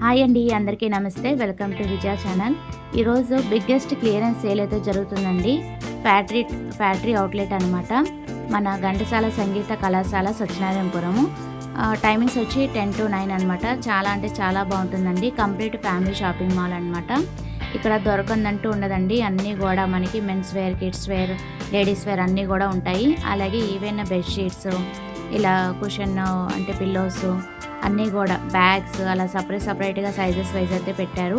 Hi అండి, అందరికీ నమస్తే. Welcome to Vijaya channel. ఈరోజు బిగ్గెస్ట్ క్లియరెన్స్ సేల్ అయితే జరుగుతుందండి. ఫ్యాక్టరీ అవుట్లెట్ అనమాట. మన ఘంటసాల సంగీత కళాశాల సత్యనారాయణపురము. టైమింగ్స్ వచ్చి 10 to 9 అనమాట. చాలా అంటే చాలా బాగుంటుందండి. కంప్లీట్ ఫ్యామిలీ షాపింగ్ మాల్ అనమాట. ఇక్కడ దొరకందంటూ ఉండదండి. అన్నీ కూడా మనకి men's wear, kids wear, ladies wear అన్నీ కూడా ఉంటాయి. అలాగే ఈవెన్ బెడ్షీట్స్, ఇలా కుషన్ అంటే పిల్లోస్ అన్నీ కూడా, బ్యాగ్స్ అలా సపరేట్గా సైజెస్ వైజ్ అయితే పెట్టారు.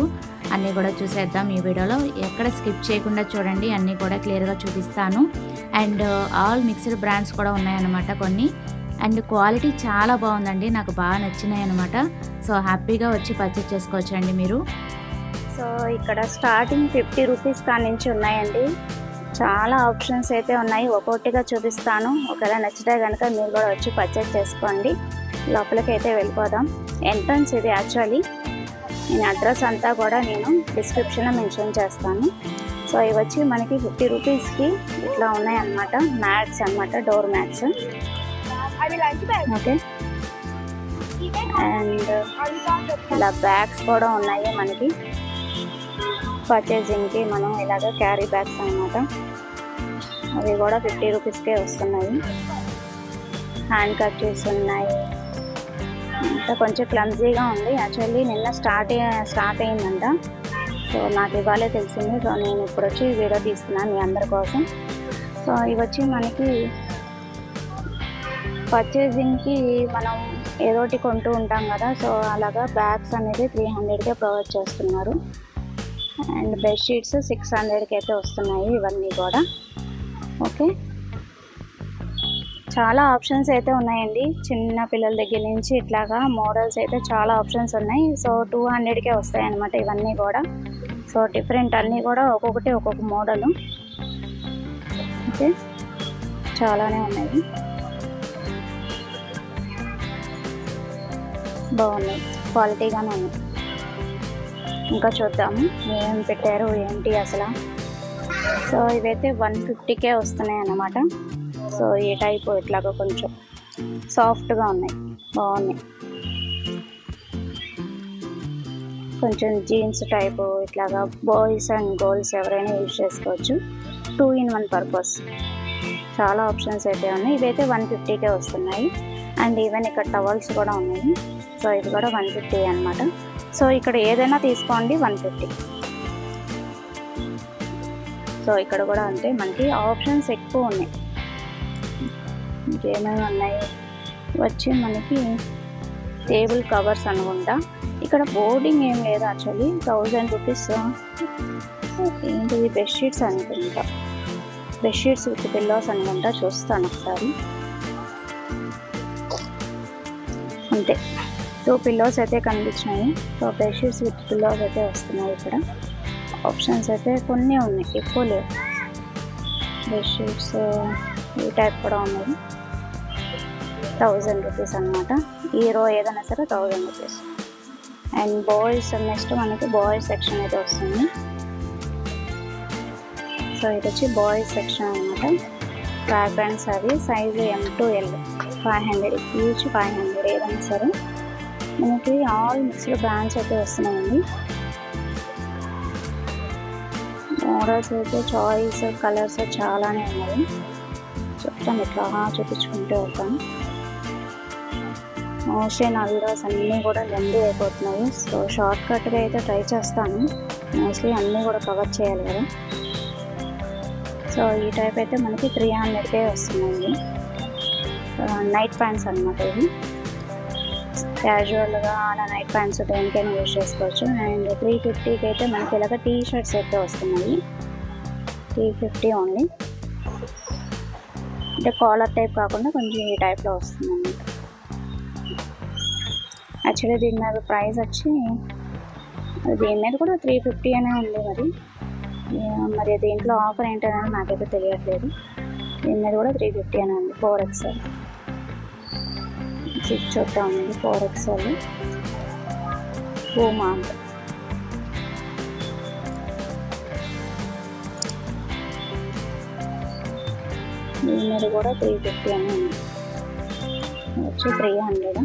అన్నీ కూడా చూసేద్దాం ఈ వీడియోలో. ఎక్కడ స్కిప్ చేయకుండా చూడండి, అన్నీ కూడా క్లియర్గా చూపిస్తాను. అండ్ ఆల్ మిక్స్డ్ బ్రాండ్స్ కూడా ఉన్నాయన్నమాట కొన్ని. అండ్ క్వాలిటీ చాలా బాగుందండి, నాకు బాగా నచ్చినాయి అనమాట. సో హ్యాపీగా వచ్చి పర్చేస్ చేసుకోవచ్చండి మీరు. సో ఇక్కడ స్టార్టింగ్ 50 రూపీస్ కాడి నుంచి ఉన్నాయండి. చాలా ఆప్షన్స్ అయితే ఉన్నాయి, ఒక్కొక్కటిగా చూపిస్తాను. ఒకవేళ నచ్చితే కనుక మీరు కూడా వచ్చి పర్చేస్ చేసుకోండి. లోపలికి అయితే వెళ్ళిపోదాం. ఎంట్రన్స్ ఇది యాక్చువల్లీ. నేను అడ్రస్ అంతా కూడా నేను డిస్క్రిప్షన్లో మెన్షన్ చేస్తాను. సో ఇవి వచ్చి మనకి 50 రూపీస్కి ఇట్లా ఉన్నాయన్నమాట. మ్యాట్స్ అనమాట, డోర్ మ్యాట్స్. ఓకే, అండ్ ఇలా బ్యాగ్స్ కూడా ఉన్నాయి మనకి పర్చేసింగ్కి. మనం ఇలాగ క్యారీ బ్యాగ్స్ అనమాట. అవి కూడా 50 రూపీస్కే వస్తున్నాయి. హ్యాండ్ కర్చీఫ్స్ ఉన్నాయి. అంతా కొంచెం క్లమ్జీగా ఉంది యాక్చువల్లీ. నిన్న స్టార్ట్ అయిందంట. సో నాకు ఇవాళే తెలిసింది. సో నేను ఇప్పుడు వచ్చి వీడియో తీస్తున్నాను మీ అందరి కోసం. సో ఇవి వచ్చి మనకి పర్చేసింగ్కి మనం ఏదోటి కొంటూ ఉంటాం కదా. సో అలాగా బ్యాగ్స్ అనేది 300కే ప్రొవైడ్ చేస్తున్నారు. అండ్ బెడ్షీట్స్ 600కి అయితే వస్తున్నాయి ఇవన్నీ కూడా. ఓకే, చాలా ఆప్షన్స్ అయితే ఉన్నాయండి. చిన్న పిల్లల దగ్గర నుంచి ఇట్లాగా మోడల్స్ అయితే చాలా ఆప్షన్స్ ఉన్నాయి. సో 200కే వస్తాయి అన్నమాట ఇవన్నీ కూడా. సో డిఫరెంట్ అన్నీ కూడా ఒక్కొక్కటి ఒక్కొక్క మోడలు. ఓకే, చాలానే ఉన్నాయి, బాగున్నాయి, క్వాలిటీగానే ఉన్నాయి. ఇంకా చూద్దాము ఏమేమి పెట్టారు ఏంటి అసలు. సో ఇవైతే 150కే వస్తున్నాయి అన్నమాట. సో ఈ టైపు ఇట్లాగా కొంచెం సాఫ్ట్గా ఉన్నాయి, బాగున్నాయి. కొంచెం జీన్స్ టైపు ఇట్లాగా బాయ్స్ అండ్ గర్ల్స్ ఎవరైనా యూజ్ చేసుకోవచ్చు. 2 in 1 పర్పస్. చాలా ఆప్షన్స్ అయితే ఉన్నాయి. ఇవైతే 150కే వస్తున్నాయి. అండ్ ఈవెన్ ఇక్కడ టవల్స్ కూడా ఉన్నాయి. సో ఇది కూడా 150 అనమాట. సో ఇక్కడ ఏదైనా తీసుకోండి 150. సో ఇక్కడ కూడా అంటే మనకి ఆప్షన్స్ ఎక్కువ ఉన్నాయి. ఇంకేమేమి ఉన్నాయి వచ్చి మనకి టేబుల్ కవర్స్ అనుకుంటా. ఇక్కడ బోర్డింగ్ ఏం లేదు యాక్చువల్లీ. 1000 రూపీస్. ఏంటిది బెడ్షీట్స్ అనుకుంటా, బెడ్షీట్స్ విత్ పిల్లోస్ అనుకుంటా. చూస్తాను ఒకసారి. అంతే, 2 పిల్లోస్ అయితే కనిపించినాయి. సో బెడ్షీట్స్ విత్ పిల్లోస్ అయితే వస్తున్నాయి. ఇక్కడ ఆప్షన్స్ అయితే కొన్ని ఉన్నాయి, ఎక్కువ లేవు. బెడ్షీట్స్ ఈ టైప్ కూడా ఉన్నాయి. 1000 రూపీస్ అనమాట. ఈ రో ఏదైనా సరే 1000 రూపీస్. అండ్ బాయ్స్ నెక్స్ట్ మనకి బాయ్స్ సెక్షన్ అయితే వస్తుంది. సో ఇది వచ్చి బాయ్స్ సెక్షన్ అనమాట. ట్రాక్ ప్యాంట్స్ అవి size M to L 500, each 500 ఏదైనా సరే. మనకి ఆల్ మిక్స్డ్ బ్రాండ్స్ అయితే వస్తున్నాయండి. మోడల్స్ అయితే చాయిస్ కలర్స్ చాలానే ఉన్నాయి. చెప్తాను, ఇట్లా చూపించుకుంటూ వెళ్తాను. మోస్ట్లీ నా వీడియోస్ అన్నీ కూడా లెందీ అయిపోతున్నాయి. సో షార్ట్ కట్గా అయితే ట్రై చేస్తాను. మోస్ట్లీ అన్నీ కూడా కవర్ చేయాలి కదా. సో ఈ టైప్ అయితే మనకి 300కే వస్తున్నాయి. నైట్ ప్యాంట్స్ అనమాట ఇవి. క్యాజువల్గా అలా నైట్ ప్యాంట్స్ దేనికైనా యూజ్ చేసుకోవచ్చు. అండ్ 350కి అయితే మనకి ఇలాగ టీ షర్ట్స్ అయితే వస్తున్నాయి. 350 ఓన్లీ. అంటే కాలర్ టైప్ కాకుండా కొంచెం ఈ టైప్లో వస్తుందండి. యాక్చువల్లీ దీని మీద ప్రైస్ వచ్చి దీని మీద కూడా 350 అనే ఉంది. మరి దీంట్లో ఆఫర్ ఏంటనేది నాకైతే తెలియట్లేదు. దీని మీద కూడా 350 అనే ఉంది. 4XL చూద్దాం ఉంది. 4XL పూమా అంటే. దీని మీద కూడా 350 అని ఉంది. వచ్చి 300.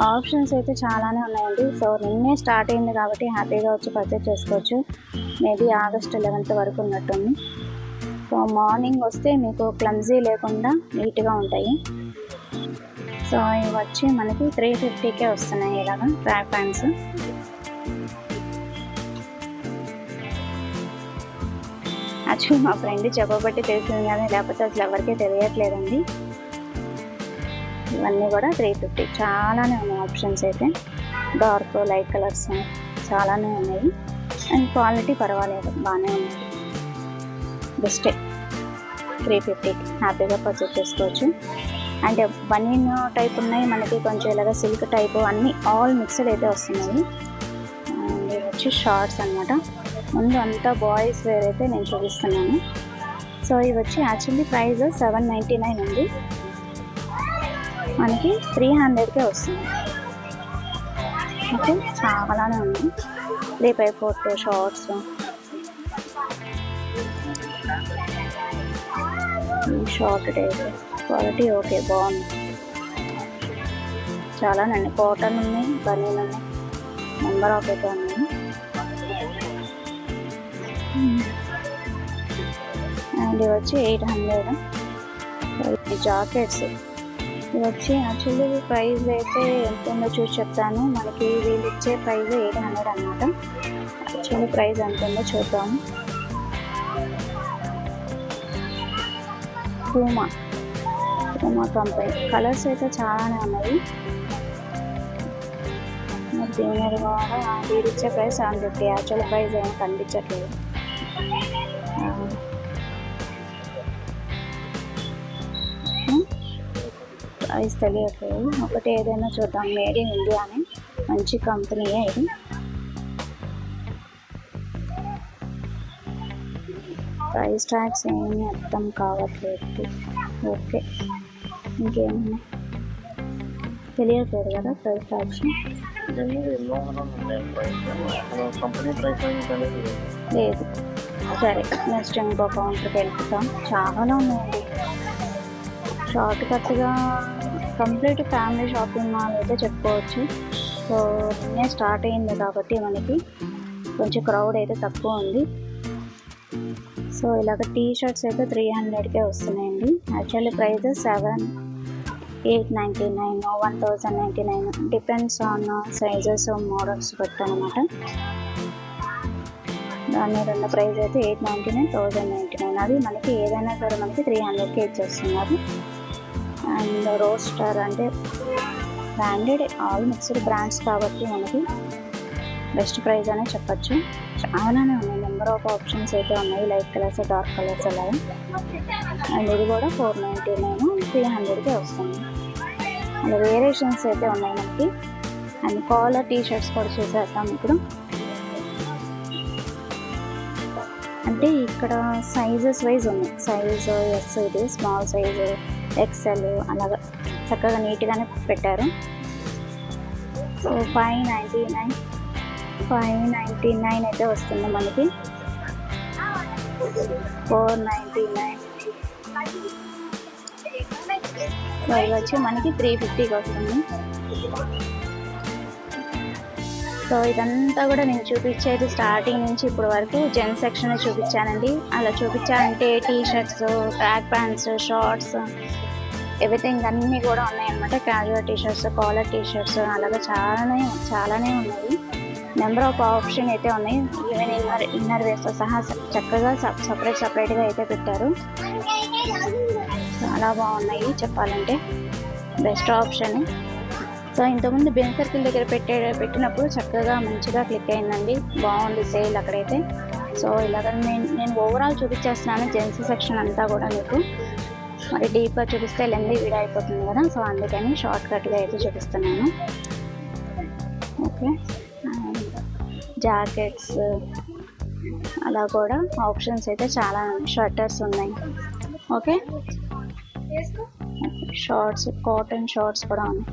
ఆప్షన్స్ అయితే చాలానే ఉన్నాయండి. సో నిన్నే స్టార్ట్ అయింది కాబట్టి హ్యాపీగా వచ్చి పర్చేస్ చేసుకోవచ్చు. మేబీ ఆగస్ట్ 11th వరకు ఉన్నట్టుంది. సో మార్నింగ్ వస్తే మీకు క్లమ్జీ లేకుండా నీట్గా ఉంటాయి. సో ఇవి వచ్చి మనకి 350కే వస్తున్నాయి ఇలాగా ట్రాక్ ప్యాంట్స్. యాక్చువల్లీ మా ఫ్రెండ్ చెప్పబట్టి తెలిసింది కానీ లేకపోతే అసలు ఎవరికీ తెలియట్లేదండి. ఇవన్నీ కూడా 350. చాలానే ఉన్నాయి ఆప్షన్స్ అయితే. డార్క్ లైట్ కలర్స్ చాలానే ఉన్నాయి. అండ్ క్వాలిటీ పర్వాలేదు, బాగానే ఉన్నాయి. బెస్టే. 350 హ్యాపీగా పర్చేస్ చేసుకోవచ్చు. అంటే బనీన్ టైప్ ఉన్నాయి, మనకి కొంచెం ఇలాగ సిల్క్ టైప్ అన్నీ ఆల్ మిక్స్డ్ అయితే వస్తున్నాయి. అండ్ ఇవి వచ్చి షార్ట్స్ అనమాట. ముందు అంతా బాయ్స్ వేర్ అయితే నేను చూపిస్తున్నాను. సో ఇవి వచ్చి యాక్చువల్లీ ప్రైస్ 799 ఉంది, మనకి 300కే వస్తుంది. ఓకే, చాలానే ఉన్నాయి. 3x4 shorts, short type quality okay, బాగుంది. చాలానండి. కాటన్ ఉన్నాయి, బనీన్ ఉన్నాయి, నెంబర్ ఆఫ్ అయితే ఉన్నాయి. అండ్ ఇవి వచ్చి 800. జాకెట్స్ ఇవి వచ్చి యాక్చువల్లీ ప్రైస్ అయితే ఎంత ఉందో చూసి చెప్తాను. మనకి వీళ్ళు ఇచ్చే ప్రైస్ 800 అనమాట. యాక్చువల్లీ ప్రైస్ ఎంత ఉందో చూద్దాము. పూమా కంపెనీ కలర్స్ అయితే చాలానే ఉన్నాయి. మరి దీని మీద కూడా వీళ్ళు ఇచ్చే ప్రైస్ 750. యాక్చువల్ ప్రైస్ ఏమో కనిపించట్లేదు. ప్రైస్ తెలియట్లేదు. ఒకటి ఏదైనా చూద్దాం. మేడ్ ఇన్ ఇండియా అని మంచి కంపెనీయే ఇది. ప్రైస్ ట్యాగ్స్ ఏమీ అర్థం కావట్లేదు. ఓకే, ఇంకేమన్నా తెలియట్లేదు కదా ప్రైస్ ట్యాగ్స్. లేదు. సరే, నెక్స్ట్ ఇంకో కౌంటర్కి వెళ్ళిపోతాం. చాలా ఉన్నాయండి. షార్ట్ కట్గా కంప్లీట్ ఫ్యామిలీ షాపింగ్ మాల్ అయితే చెప్పుకోవచ్చు. సో నిన్నే స్టార్ట్ అయింది కాబట్టి మనకి కొంచెం క్రౌడ్ అయితే తక్కువ ఉంది. సో ఇలాగ టీ షర్ట్స్ అయితే 300కే వస్తున్నాయండి. Actually price 7,899, 1,099, depends on sizes models బట్టి అనమాట. దాని మీద ఉన్న ప్రైస్ అయితే 899, 1,099. అది మనకి ఏదైనా సరే మనకి 300కే ఇచ్చేస్తున్నారు. అండ్ రోస్టర్ అంటే బ్రాండెడ్, ఆల్ మిక్స్డ్ బ్రాండ్స్ కాబట్టి మనకి బెస్ట్ ప్రైస్ అనే చెప్పచ్చు. చాలానే ఉన్నాయి. నెంబర్ ఆఫ్ ఆప్షన్స్ అయితే ఉన్నాయి. లైట్ కలర్స్, డార్క్ కలర్స్ అలాగే. అండ్ ఇది కూడా 499, 300కే వస్తుంది. అలా వేరియేషన్స్ అయితే ఉన్నాయి మనకి. అండ్ కాలర్ టీ షర్ట్స్ కూడా చూసేద్దాం ఇప్పుడు. అంటే ఇక్కడ సైజెస్ వైజ్ ఉన్నాయి. సైజు ఎస్, ఇది స్మాల్ సైజు, ఎక్సెల్ అలాగా చక్కగా నీట్గానే పెట్టారు. సో 599 అయితే వస్తుంది మనకి. 499. సో ఇది వచ్చి మనకి 350కి వస్తుంది. సో ఇదంతా కూడా నేను చూపించేది స్టార్టింగ్ నుంచి ఇప్పుడు వరకు జెంట్స్ సెక్షన్ చూపించానండి. అలా చూపించాలంటే T shirts, track pants, shorts, everything అన్నీ కూడా ఉన్నాయన్నమాట. Casual T shirts, collar T shirts అలాగే చాలానే ఉన్నాయి. నెంబర్ ఆఫ్ ఆప్షన్ అయితే ఉన్నాయి. ఈవెన్ ఇన్నర్ వేర్స్తో సహా చక్కగా సపరేట్గా అయితే పెట్టారు. చాలా బాగున్నాయి చెప్పాలంటే. Best option. సో ఇంతకుముందు బెన్ సర్కిల్ దగ్గర పెట్టినప్పుడు చక్కగా మంచిగా క్లిక్ అయిందండి. బాగుంది సేల్ అక్కడైతే. సో ఇలాగ నేను ఓవరాల్ చూపించేస్తున్నాను జెంట్స్ సెక్షన్ అంతా కూడా మీకు. మరి డీప్గా చూపిస్తే లెంది వీడియో అయిపోతుంది కదా. సో అందుకని షార్ట్ కట్గా అయితే చూపిస్తున్నాను. ఓకే, జాకెట్స్ అలా కూడా ఆప్షన్స్ అయితే చాలా షర్టర్స్ ఉన్నాయి. ఓకే, షార్ట్స్, కాటన్ షార్ట్స్ కూడా ఉన్నాయి.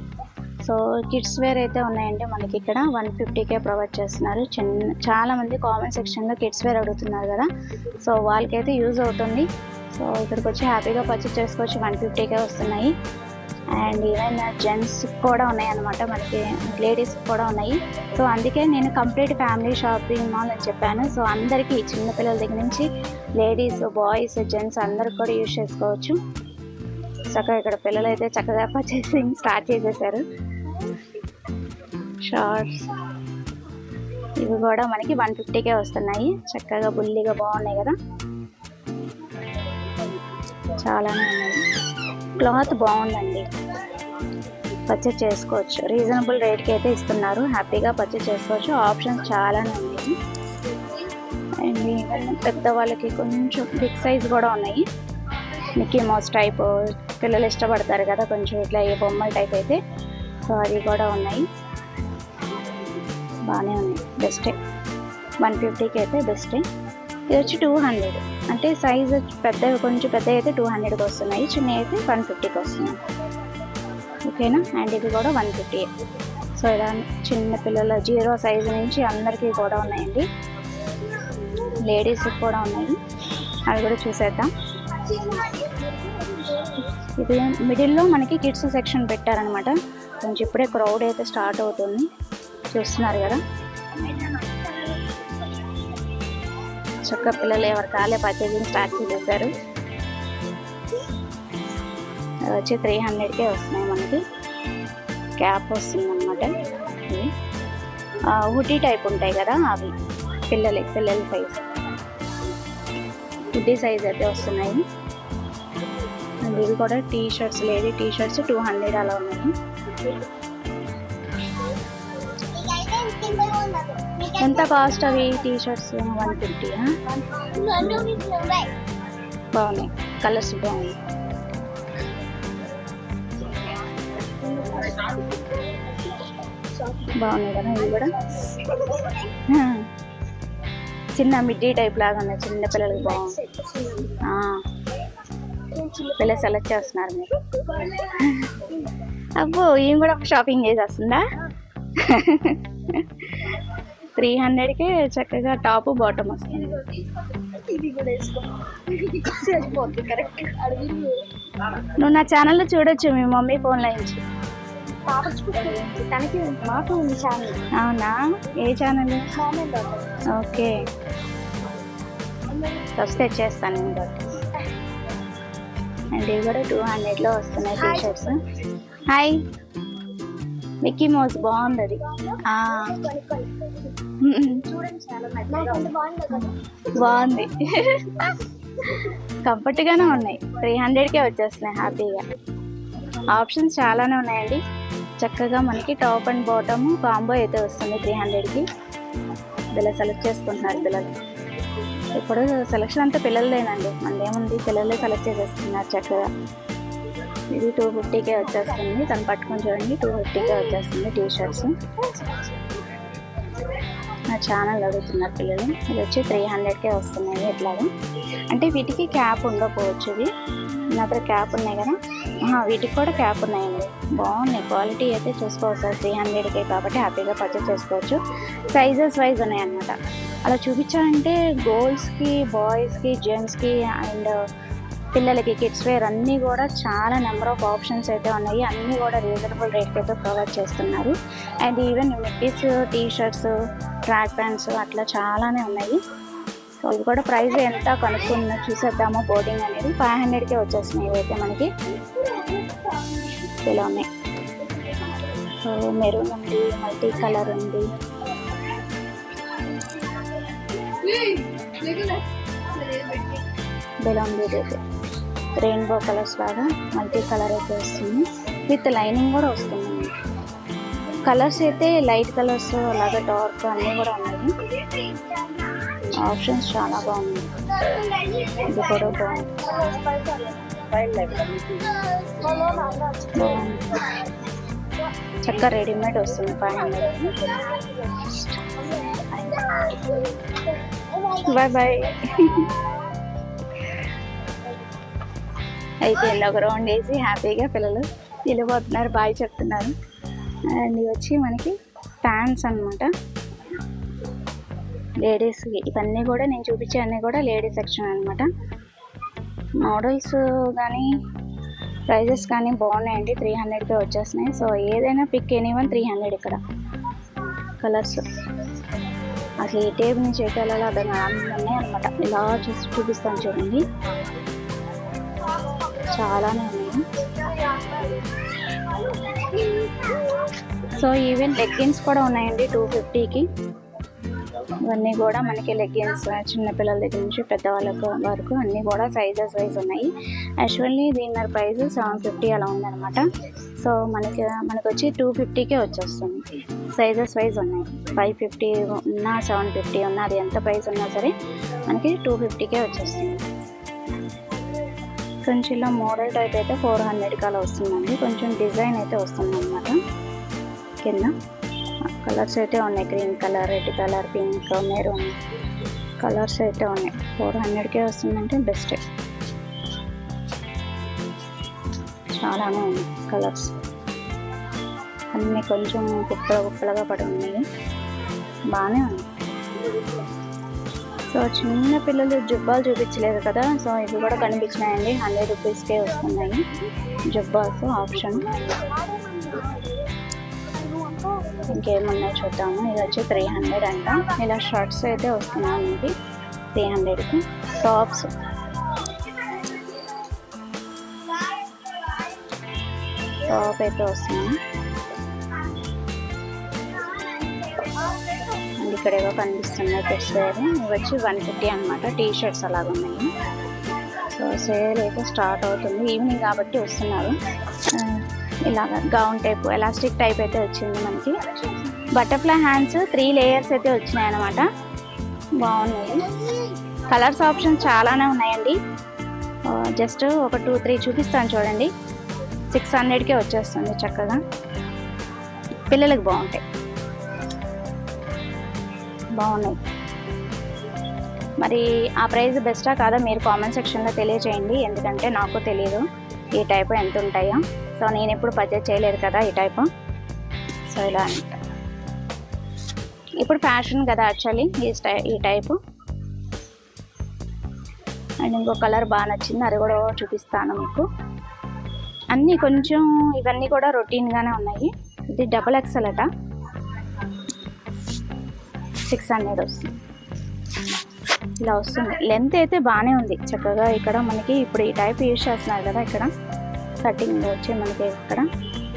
సో కిడ్స్ వేర్ అయితే ఉన్నాయండి మనకి ఇక్కడ. 150కే ప్రొవైడ్ చేస్తున్నారు. చాలామంది కామెంట్ సెక్షన్లో కిడ్స్ వేర్ అడుగుతున్నారు కదా. సో వాళ్ళకైతే యూజ్ అవుతుంది. సో ఇక్కడికి వచ్చి హ్యాపీగా పర్చేస్ చేసుకోవచ్చు. 150కే వస్తున్నాయి. అండ్ ఈవెన్ జెంట్స్ కూడా ఉన్నాయి అన్నమాట, మనకి లేడీస్ కూడా ఉన్నాయి. సో అందుకే నేను కంప్లీట్ ఫ్యామిలీ షాపింగ్ మాల్ అని చెప్పాను. సో అందరికీ చిన్నపిల్లల దగ్గర నుంచి లేడీస్, బాయ్స్, జెంట్స్ అందరికి కూడా యూజ్ చేసుకోవచ్చు. చక్కగా ఇక్కడ పిల్లలు అయితే చక్కగా పర్చేసింగ్ స్టార్ట్ చేసేసారు. షార్ట్స్ ఇవి కూడా మనకి 150కే వస్తున్నాయి. చక్కగా బుల్లిగా బాగున్నాయి కదా, చాలానే ఉన్నాయి. క్లాత్ బాగుందండి, పర్చేస్ చేసుకోవచ్చు. రీజనబుల్ రేట్కి అయితే ఇస్తున్నారు, హ్యాపీగా పర్చేస్ చేసుకోవచ్చు. ఆప్షన్స్ చాలానే ఉన్నాయి. అండ్ ఈవెన్ పెద్దవాళ్ళకి కొంచెం బిగ్ సైజ్ కూడా ఉన్నాయి. మిక్కీ మౌస్ టైప్ పిల్లలు ఇష్టపడతారు కదా కొంచెం ఇట్లా ఏ బొమ్మల టైప్ అయితే, సో అది కూడా ఉన్నాయి. బాగానే ఉన్నాయి, బెస్టే. 150కి అయితే బెస్టే. ఇది వచ్చి 200, అంటే సైజు పెద్దవి, కొంచెం పెద్దవి అయితే 200కి వస్తున్నాయి, చిన్న అయితే 150కి వస్తున్నాయి. ఓకేనా. అండ్ ఇది కూడా 150. సో ఇలా చిన్న పిల్లల 0 సైజు నుంచి అందరికీ కూడా ఉన్నాయండి. లేడీస్కి కూడా ఉన్నాయి, అవి కూడా చూసేద్దాం. ఇది మిడిల్లో మనకి కిడ్స్ సెక్షన్ పెట్టారనమాట. కొంచెం ఇప్పుడే క్రౌడ్ అయితే స్టార్ట్ అవుతుంది, చూస్తున్నారు కదా. చక్క పిల్లలు ఎవరి కాలే పర్చేసింగ్ స్టార్ట్ చేసేసారు. అది వచ్చి 300కే వస్తున్నాయి మనకి. క్యాప్ వస్తుంది అనమాట. ఇవి హుడీ టైప్ ఉంటాయి కదా, అవి పిల్లల సైజ్, హుడీ సైజ్ అయితే వస్తున్నాయి. అండ్ ఇవి కూడా T shirts, lady T shirts 200 అలా ఉన్నాయి. ఎంత కాస్ట్ అవి టీ షర్ట్స్? 150. బాగున్నాయి, కలర్స్ బాగున్నాయి. బాగున్నాయి కదా ఇవి కూడా. చిన్న మిడ్డీ టైప్ లాగా ఉన్నాయి, చిన్న పిల్లలకి బాగుంది. పిల్లలు సెలెక్ట్ చేస్తున్నారు మీరు. అబ్బో ఏం కూడా షాపింగ్ చేసేస్తుందా? 300కే చక్కగా టాప్ బాటమ్ వస్తుంది. నువ్వు నా ఛానల్లో చూడొచ్చు, మీ మమ్మీ ఫోన్లో నుంచి. అవునా, ఏ ఛానల్? ఓకే, సబ్స్క్రైబ్ చేస్తాను నేను కూడా. అండ్ ఇవి కూడా 200లో వస్తున్నాయి T shirts. Hi, Mickey mouse బాగుంది అది. బాగుంది, కంఫర్ట్గానే ఉన్నాయి. 300కే వచ్చేస్తున్నాయి హ్యాపీగా. ఆప్షన్స్ చాలానే ఉన్నాయండి. చక్కగా మనకి టాప్ అండ్ బాటమ్ కాంబో అయితే వస్తుంది 300కి. ఇలా సెలెక్ట్ చేసుకుంటున్నారు పిల్లలు. ఇప్పుడు సెలెక్షన్ అంతా పిల్లలదేనండి, మనదేముంది, పిల్లలే సెలెక్ట్ చేసేస్తున్నారు చక్కగా. ఇది 250కే వచ్చేస్తుంది. తను పట్టుకొని చూడండి, 250కే వచ్చేస్తుంది టీ షర్ట్స్. నా ఛానల్ అడుగుతున్నారు పిల్లలు. ఇది వచ్చి 300కే వస్తున్నాయి. ఎట్లాగా అంటే వీటికి క్యాప్ ఉండకపోవచ్చు. ఇవి నా దగ్గర క్యాప్ ఉన్నాయి కదా, వీటికి కూడా క్యాప్ ఉన్నాయండి. బాగున్నాయి, క్వాలిటీ అయితే చూసుకోవచ్చు. 300కే కాబట్టి హ్యాపీగా పర్చేస్ చేసుకోవచ్చు. సైజెస్ వైజ్ ఉన్నాయన్నమాట. అలా చూపించాలంటే గర్ల్స్కి, బాయ్స్కి, జెంట్స్కి అండ్ పిల్లలకి కిడ్స్ వేర్ అన్నీ కూడా చాలా నెంబర్ ఆఫ్ ఆప్షన్స్ అయితే ఉన్నాయి. అన్నీ కూడా రీజనబుల్ రేట్కి అయితే ప్రొవైడ్ చేస్తున్నారు. And even middies, tea shirts, track pants అట్లా చాలానే ఉన్నాయి. సో ఇవి కూడా ప్రైస్ ఎంత కనుక్కున్నా చూసేద్దాము. బోర్డింగ్ అనేది 500కే వచ్చేస్తున్నాయి ఇవైతే మనకి. ఇలా ఉన్నాయి. సో మెరూన్ ఉంది, మల్టీ కలర్ ఉంది. ఇలా ఉంది, ఇదైతే రెయిన్బో కలర్స్ లాగా మల్టీ కలర్ అయితే వస్తుంది. విత్ లైనింగ్ కూడా వస్తుంది. కలర్స్ అయితే లైట్ కలర్స్ అలాగే డార్క్ అన్నీ కూడా ఉన్నాయి. ఆప్షన్స్ చాలా బాగున్నాయి. ఇది కూడా బాగుంది. చక్కగా రెడీమేడ్ వస్తుంది 500. Bye bye. అయిపోయింది, ఒక రౌండ్ వేసి హ్యాపీగా పిల్లలు వెళ్ళిపోతున్నారు, బాయ్ చెప్తున్నారు. అండ్ ఇవి వచ్చి మనకి ప్యాంట్స్ అన్నమాట, లేడీస్కి. ఇవన్నీ కూడా నేను చూపించే అన్నీ కూడా లేడీస్ సెక్షన్ అనమాట. మోడల్స్ కానీ ప్రైజెస్ కానీ బాగున్నాయండి. 300కే వచ్చేస్తున్నాయి. సో ఏదైనా పిక్ ఎనీవన్ 300 ఇక్కడ. కలర్స్ అసలు ఈ టేబుల్ నుంచి ఎటు వెళ్ళాలో అర్థం కాదు, అన్నీ ఉన్నాయి అనమాట. ఇలా చూపిస్తాను చూడండి, చాలానే ఉన్నాయి. సో ఈవెన్ లెగ్గిన్స్ కూడా ఉన్నాయండి 250కి. ఇవన్నీ కూడా మనకి లెగ్గిన్స్ చిన్నపిల్లల దగ్గర నుంచి పెద్దవాళ్ళకు వరకు అన్నీ కూడా సైజెస్ వైజ్ ఉన్నాయి. యాక్చువల్లీ దీని ప్రైస్ 750 అలా ఉందన్నమాట. సో మనకి వచ్చి 250కే వచ్చేస్తుంది. సైజెస్ వైజ్ ఉన్నాయి. 550 ఉన్నా 750 ఉన్నా, అది ఎంత ప్రైస్ ఉన్నా సరే మనకి 250కే వచ్చేస్తుంది. కొంచెం ఇలా మోడల్ టైప్ అయితే 400కి అలా వస్తుందండి. కొంచెం డిజైన్ అయితే వస్తుంది అన్నమాట. కింద కలర్స్ అయితే ఉన్నాయి. Green colour, red colour, pink, maroon colours అయితే ఉన్నాయి. 400కే వస్తుందంటే బెస్ట్. చాలానే ఉన్నాయి కలర్స్. అన్నీ కొంచెం కుప్పలుగా పడి ఉన్నాయి. బాగానే ఉంది. సో చిన్న పిల్లలు జుబ్బాలు చూపించలేదు కదా, సో ఇవి కూడా కనిపించినాయండి. 100 రూపీస్కే వస్తున్నాయి జుబ్బాస్ ఆప్షన్. ఇంకేమున్నాయి చూద్దాము. ఇది వచ్చి 300 అంట. ఇలా షర్ట్స్ అయితే వస్తున్నాయి మనకి 300కి. టాప్స్ టాప్ అయితే వస్తుంది. అండ్ ఇక్కడ ఏవో కనిపిస్తున్నాయి కిడ్స్ వేర్. ఇవి వచ్చి 150 అనమాట. టీ షర్ట్స్ అలాగ ఉన్నాయి. సో సేల్ అయితే స్టార్ట్ అవుతుంది. ఈవినింగ్ కాబట్టి వస్తున్నారు. ఇలాగ గౌన్ టైప్, ఎలాస్టిక్ టైప్ అయితే వచ్చింది మనకి. బటర్ఫ్లై హ్యాండ్స్ 3 లేయర్స్ అయితే వచ్చినాయి అనమాట. బాగున్నాయి. కలర్స్ ఆప్షన్ చాలానే ఉన్నాయండి. జస్ట్ ఒక 2-3 చూపిస్తాను చూడండి. 600కే వచ్చేస్తుంది చక్కగా. పిల్లలకి బాగున్నాయి. మరి ఆ ప్రైస్ బెస్టా కాదా మీరు కామెంట్ సెక్షన్లో తెలియజేయండి. ఎందుకంటే నాకు తెలియదు ఈ టైపు ఎంత ఉంటాయో. సో నేను ఎప్పుడు పర్చేజ్ చేయలేదు కదా ఈ టైపు. సో ఇలా అనమాట. ఇప్పుడు ఫ్యాషన్ కదా యాక్చువల్లీ ఈ టైపు. అండ్ ఇంకో కలర్ బాగా నచ్చింది, అది కూడా చూపిస్తాను మీకు. అన్నీ కొంచెం ఇవన్నీ కూడా రొటీన్గానే ఉన్నాయి. ఇది XXL అట. 600 వస్తుంది. ఇలా వస్తుంది. లెంత్ అయితే బాగానే ఉంది చక్కగా. ఇక్కడ మనకి ఇప్పుడు ఈ టైప్ యూజ్ చేస్తున్నారు కదా, ఇక్కడ కటింగ్ వచ్చి మనకి ఇక్కడ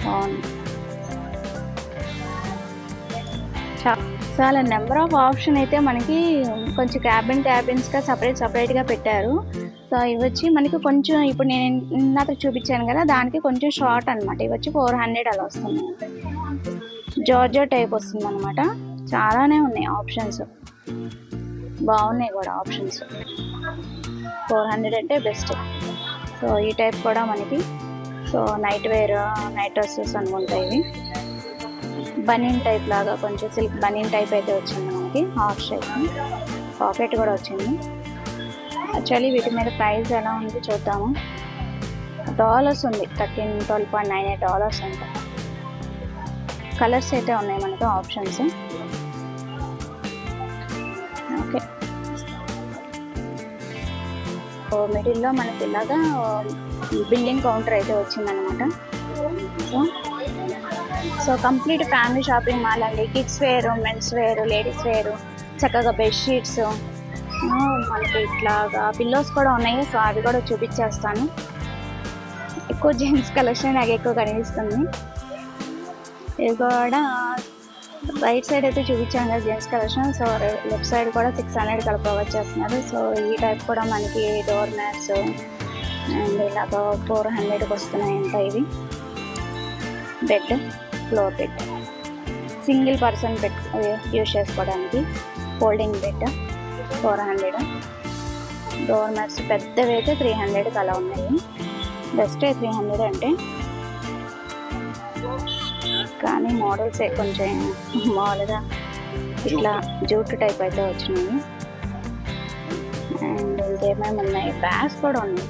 బాగుంది. చాలా నెంబర్ ఆఫ్ ఆప్షన్ అయితే మనకి కొంచెం క్యాబిన్స్గా సపరేట్గా పెట్టారు. సో ఇవి వచ్చి మనకి కొంచెం ఇప్పుడు నేను ఇందాక చూపించాను కదా, దానికి కొంచెం షార్ట్ అనమాట. ఇవి వచ్చి 400 అలా వస్తుంది. జార్జో టైప్ వస్తుంది అనమాట. చాలానే ఉన్నాయి ఆప్షన్స్, బాగున్నాయి కూడా ఆప్షన్స్. 400 అంటే బెస్ట్. సో ఈ టైప్ కూడా మనకి సో నైట్ డ్రెస్సెస్ అనుకుంటాయి. ఇవి బనీన్ టైప్ లాగా కొంచెం సిల్క్ బనీన్ టైప్ అయితే వచ్చింది మనకి. హాఫ్ షేప్ పాకెట్ కూడా వచ్చింది. యాక్చువల్లీ వీటి మీద ప్రైస్ ఎలా ఉంది చూద్దాము. $, ఉంది. $12.98 అంట. కలర్స్ అయితే ఉన్నాయి మనకు ఆప్షన్స్. ఓకే. మిడిల్లో మనకి ఇలాగా బిల్లింగ్ కౌంటర్ అయితే వచ్చిందనమాట. So complete family shopping mall అండి. Kids wear, men's wear, ladies wear, చక్కగా బెడ్షీట్స్, మనకి ఇట్లాగా పిల్లోస్ కూడా ఉన్నాయి. సో అవి కూడా చూపించేస్తాను. ఎక్కువ జెంట్స్ కలెక్షన్ నాకు ఎక్కువ కనిపిస్తుంది. ఇది కూడా రైట్ సైడ్ అయితే చూపించాను కదా gents collection. So left side కూడా 600 కల ప్రొవైడ్ చేస్తున్నారు. సో ఈ టైప్ కూడా మనకి డోర్ మ్యాట్స్ అండ్ ఇలాగ 400కి వస్తున్నాయంట. ఇవి bed, floor bed, single person bed use చేసుకోవడానికి ఫోల్డింగ్ బెడ్ 400. డోర్ మ్యాట్స్ పెద్దవి అయితే 300కి అలా ఉన్నాయి. బెస్ట్ 300 అంటే. కానీ మోడల్స్ కొంచెం మామూలుగా ఇట్లా జూట్ టైప్ అయితే వచ్చినాయి. అండ్ ఇంకేమేమి ఉన్నాయి, బ్యాగ్స్ కూడా ఉన్నాయి.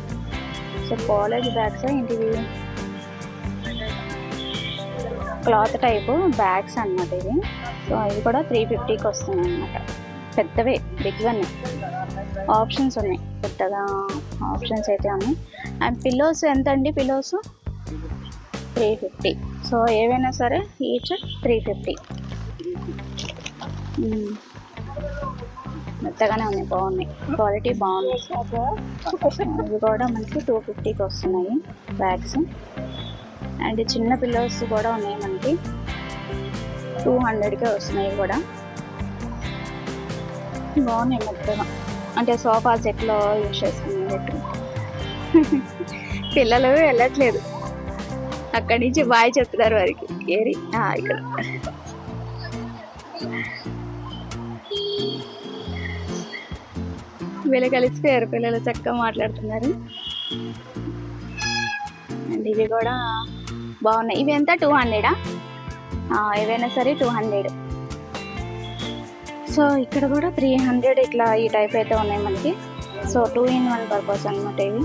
సో కాలేజ్ బ్యాగ్స్ ఏంటివి, క్లాత్ టైపు బ్యాగ్స్ అన్నమాట ఇవి. సో ఇవి కూడా 350కి వస్తున్నాయి అన్నమాట. పెద్దవే, బిగ్గానే. ఆప్షన్స్ ఉన్నాయి, పెద్దగా ఆప్షన్స్ అయితే ఉన్నాయి. అండ్ పిల్లోస్ ఎంత అండి? పిల్లోస్ 350. సో ఏవైనా సరే ఈచ్ 350. మెత్తగానే ఉన్నాయి, బాగున్నాయి, క్వాలిటీ బాగుంది. ఇవి కూడా మనకి 250కి వస్తున్నాయి బ్యాగ్స్. అండ్ చిన్న పిల్లోస్ కూడా ఉన్నాయి మనకి 200కే వస్తున్నాయి కూడా. బాగున్నాయి మెత్తగా, అంటే సోఫా సెట్లో యూజ్ చేసుకునేటట్టు. పిల్లలు వెళ్ళట్లేదు, అక్కడి నుంచి బాయ్ చెప్తున్నారు వారికి ఏరి ఇక్కడ. వీళ్ళు కలిసిపోయారు, పిల్లలు చక్కగా మాట్లాడుతున్నారు. అండ్ ఇవి కూడా బాగున్నాయి. ఇవి ఎంత? 200. ఏవైనా సరే 200. సో ఇక్కడ కూడా 300 ఇట్లా ఈ టైప్ అయితే ఉన్నాయి మనకి. సో 2-in-1 పర్పస్ అనమాట. ఇవి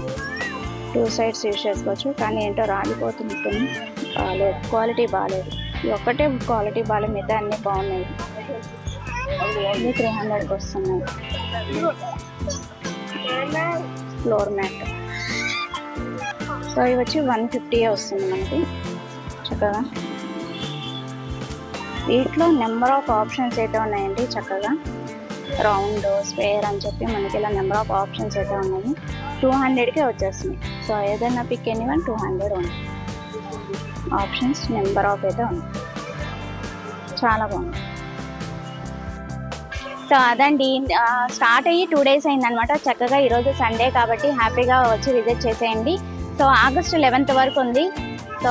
2 sides యూజ్ చేసుకోవచ్చు. కానీ ఏంటో రాలిపోతుంది, బాగాలేదు, క్వాలిటీ బాగాలేదు. ఇది ఒక్కటే క్వాలిటీ బాగాలేదు, మిగతా అన్నీ బాగున్నాయి. ఇవి 300కి వస్తున్నాయి. Floor mat. సో ఇవి వచ్చి 150 వస్తుంది మనకి చక్కగా. వీటిలో నెంబర్ ఆఫ్ ఆప్షన్స్ అయితే ఉన్నాయండి చక్కగా. రౌండ్, స్క్వేర్ అని చెప్పి మనకి ఇలా నెంబర్ ఆఫ్ ఆప్షన్స్ అయితే ఉన్నాయి. 200కే వచ్చేస్తున్నాయి. సో ఏదైనా పిక్ ఎనీవన్ 200 ఉంది. ఆప్షన్స్ నెంబర్ ఆఫ్ అయితే ఉంది, చాలా బాగుంది. సో అదండి, స్టార్ట్ అయ్యి 2 days అయిందనమాట. చక్కగా ఈరోజు సండే కాబట్టి హ్యాపీగా వచ్చి విజిట్ చేసేయండి. సో ఆగస్టు 11th వరకు ఉంది. సో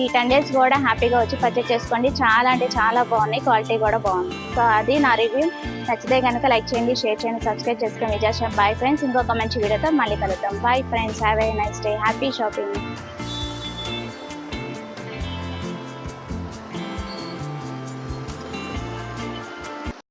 ఈ 10 days కూడా హ్యాపీగా వచ్చి పర్చేస్ చేసుకోండి. చాలా అంటే చాలా బాగున్నాయి, క్వాలిటీ కూడా బాగుంది. సో అది నా రివ్యూ. నచ్చితే కనుక లైక్ చేయండి, షేర్ చేయండి, సబ్స్క్రైబ్ చేసుకొని విజయ్ షాప్. బాయ్ ఫ్రెండ్స్, ఇంకొక మంచి వీడియోతో మళ్ళీ కలుద్దాం. Bye friends, have a nice day, happy shopping.